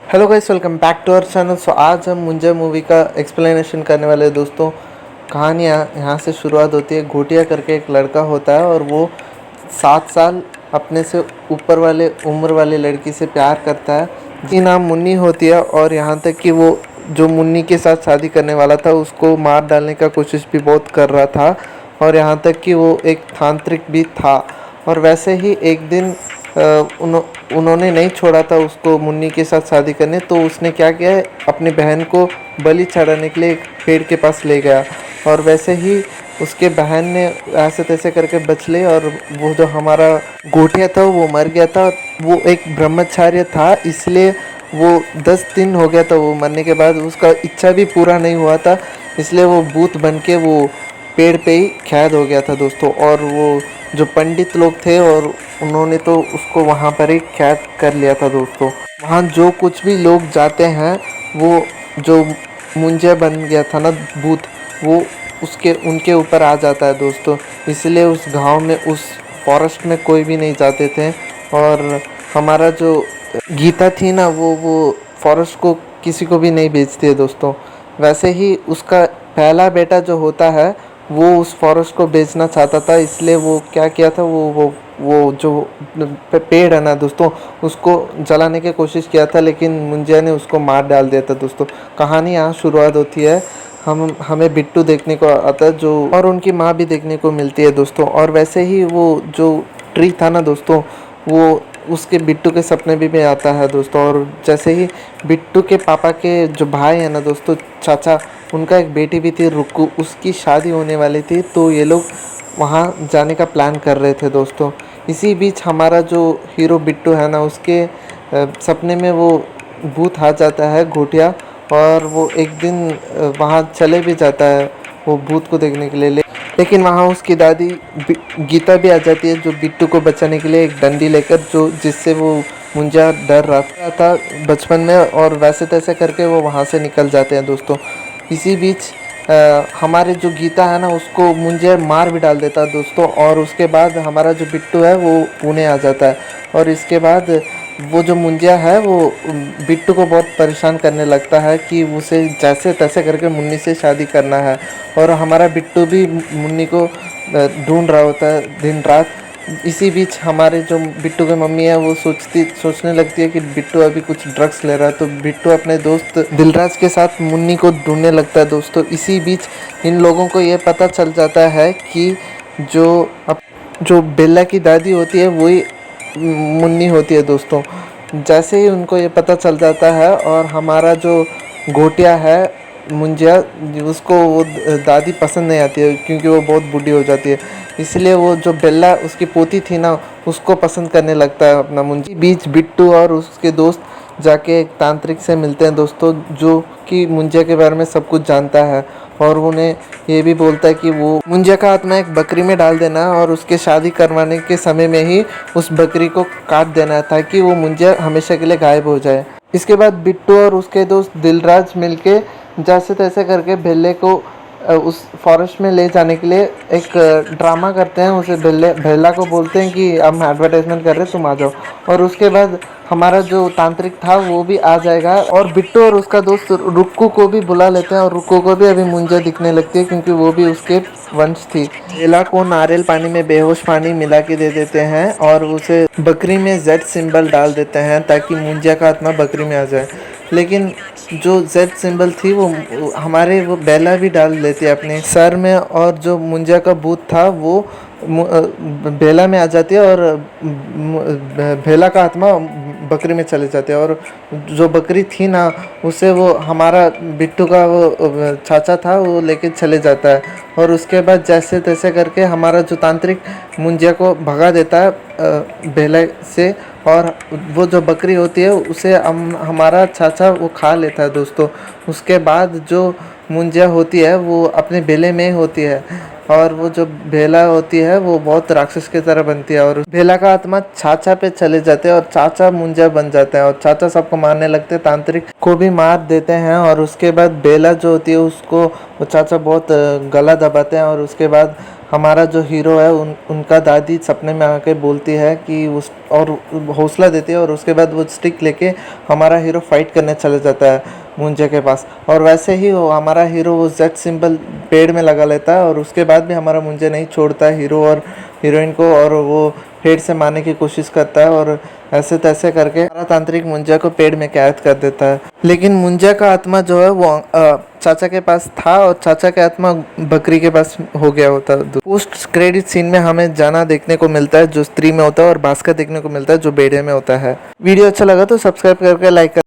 Hello guys, welcome back to our channel. आज हम मुंजा movie का एक्सप्लेनेशन करने वाले हैं दोस्तों। कहानियाँ यहाँ से शुरुआत होती है। घोटिया करके एक लड़का होता है और वो 7 साल अपने से ऊपर वाले उम्र वाली लड़की से प्यार करता है जिसकी नाम मुन्नी होती है। और यहाँ तक कि वो जो मुन्नी के साथ शादी करने वाला था उसको मार डालने का कोशिश भी बहुत कर रहा था। और यहाँ तक कि वो एक तांत्रिक भी था। और वैसे ही एक दिन उन्होंने नहीं छोड़ा था उसको मुन्नी के साथ शादी करने, तो उसने क्या किया है, अपनी बहन को बलि चढ़ाने के लिए एक पेड़ के पास ले गया। और वैसे ही उसके बहन ने ऐसे तैसे करके बच ली और वो जो हमारा गोटिया था वो मर गया था। वो एक ब्रह्मचार्य था, इसलिए वो 10 दिन हो गया था वो मरने के बाद। उसका इच्छा भी पूरा नहीं हुआ था, इसलिए वो भूत बन के वो पेड़ पे ही कैद हो गया था दोस्तों। और वो जो पंडित लोग थे और उन्होंने तो उसको वहाँ पर ही कैद कर लिया था दोस्तों। वहाँ जो कुछ भी लोग जाते हैं, वो जो मुंजा बन गया था ना भूत, वो उसके उनके ऊपर आ जाता है दोस्तों। इसलिए उस गांव में, उस फॉरेस्ट में कोई भी नहीं जाते थे। और हमारा जो गीता थी ना, वो फॉरेस्ट को किसी को भी नहीं बेचती है दोस्तों। वैसे ही उसका पहला बेटा जो होता है वो उस फॉरेस्ट को बेचना चाहता था, इसलिए वो क्या किया था, वो जो पेड़ है ना दोस्तों, उसको जलाने की कोशिश किया था, लेकिन मुंजिया ने उसको मार डाल दिया था दोस्तों। कहानी यहाँ शुरुआत होती है। हमें बिट्टू देखने को आता है जो, और उनकी माँ भी देखने को मिलती है दोस्तों। और वैसे ही वो जो ट्री था ना दोस्तों, वो उसके बिट्टू के सपने भी आता है दोस्तों। और जैसे ही बिट्टू के पापा के जो भाई है ना दोस्तों, चाचा, उनका एक बेटी भी थी रुक्कू, उसकी शादी होने वाली थी, तो ये लोग वहाँ जाने का प्लान कर रहे थे दोस्तों। इसी बीच हमारा जो हीरो बिट्टू है ना, उसके सपने में वो भूत आ जाता है, घोटिया। और वो एक दिन वहाँ चले भी जाता है वो भूत को देखने के लिए, लेकिन वहाँ उसकी दादी गीता भी आ जाती है, जो बिट्टू को बचाने के लिए एक डंडी लेकर, जो जिससे वो मुंजा डर रहा था बचपन में। और वैसे तैसे करके वो वहाँ से निकल जाते हैं दोस्तों। इसी बीच हमारे जो गीता है ना, उसको मुंजा मार भी डाल देता है दोस्तों। और उसके बाद हमारा जो बिट्टू है वो पुणे आ जाता है। और इसके बाद वो जो मुंजिया है वो बिट्टू को बहुत परेशान करने लगता है कि उसे जैसे तैसे करके मुन्नी से शादी करना है। और हमारा बिट्टू भी मुन्नी को ढूंढ रहा होता है दिन रात। इसी बीच हमारे जो बिट्टू की मम्मी है वो सोचने लगती है कि बिट्टू अभी कुछ ड्रग्स ले रहा है, तो बिट्टू अपने दोस्त दिलराज के साथ मुन्नी को ढूंढने लगता है दोस्तों। इसी बीच इन लोगों को ये पता चल जाता है कि जो बेला की दादी होती है वही मुन्नी होती है दोस्तों। जैसे ही उनको ये पता चल जाता है, और हमारा जो घोटिया है मुंजिया, उसको वो दादी पसंद नहीं आती है क्योंकि वो बहुत बूढ़ी हो जाती है, इसलिए वो जो बेला उसकी पोती थी ना, उसको पसंद करने लगता है अपना मुंजी। बीच बिट्टू और उसके दोस्त जाके एक तांत्रिक से मिलते हैं दोस्तों, जो कि मुंजिया के बारे में सब कुछ जानता है। और उन्हें ये भी बोलता है कि वो मुंजिया का आत्मा एक बकरी में डाल देना और उसके शादी करवाने के समय में ही उस बकरी को काट देना, ताकि वो मुंजिया हमेशा के लिए गायब हो जाए। इसके बाद बिट्टू और उसके दोस्त दिलराज मिलके जैसे तैसे करके भेले को उस फॉरेस्ट में ले जाने के लिए एक ड्रामा करते हैं। उसे भेला को बोलते हैं कि हम एडवर्टाइजमेंट कर रहे हैं, तुम आ जाओ। और उसके बाद हमारा जो तांत्रिक था वो भी आ जाएगा, और बिट्टू और उसका दोस्त रुक्कू को भी बुला लेते हैं। और रुक्कू को भी अभी मुंजा दिखने लगती है क्योंकि वो भी उसके वंश थी। भेला को नारियल पानी में बेहोश पानी मिला के दे देते हैं और उसे बकरी में जेड सिंबल डाल देते हैं ताकि मुंजा का आत्मा बकरी में आ जाए। लेकिन जो जेड सिंबल थी वो बेला भी डाल लेती है अपने सर में, और जो मुंजा का भूत था वो बेला में आ जाती है, और बेला का आत्मा बकरी में चले जाते हैं। और जो बकरी थी ना, उसे वो हमारा बिट्टू का वो चाचा था वो लेके चले जाता है। और उसके बाद जैसे तैसे करके हमारा जो तांत्रिक मुंजिया को भगा देता है बेला से, और वो जो बकरी होती है उसे हमारा चाचा वो खा लेता है दोस्तों। उसके बाद जो मुंजिया होती है वो अपने बेले में होती है, और वो जो भेला होती है वो बहुत राक्षस की तरह बनती है। और भेला का आत्मा चाचा पे चले जाते हैं और चाचा मुंजिया बन जाते हैं, और चाचा सबको मारने लगते हैं, तांत्रिक को भी मार देते हैं। और उसके बाद बेला जो होती है उसको वो चाचा बहुत गला दबाते हैं। और उसके बाद हमारा जो हीरो है उनका दादी सपने में आके बोलती है कि उस और हौसला देती है, और उसके बाद वो स्टिक लेके हमारा हीरो फाइट करने चले जाता है मुंजे के पास। और वैसे ही वो हमारा हीरो वो जेड सिंबल पेड़ में लगा लेता है, और उसके बाद भी हमारा मुंजे नहीं छोड़ता है हीरो और हीरोइन को, और वो पेड़ से मारने की कोशिश करता है, और ऐसे तैसे करके हमारा तांत्रिक मुंजा को पेड़ में कैद कर देता है। लेकिन मुंजा का आत्मा जो है वो चाचा के पास था, और चाचा का आत्मा बकरी के पास हो गया होता। पोस्ट क्रेडिट सीन में हमें जाना देखने को मिलता है जो स्त्री में होता है, और भास्कर देखने को मिलता है जो बेड़े में होता है। वीडियो अच्छा लगा तो सब्सक्राइब करके लाइक कर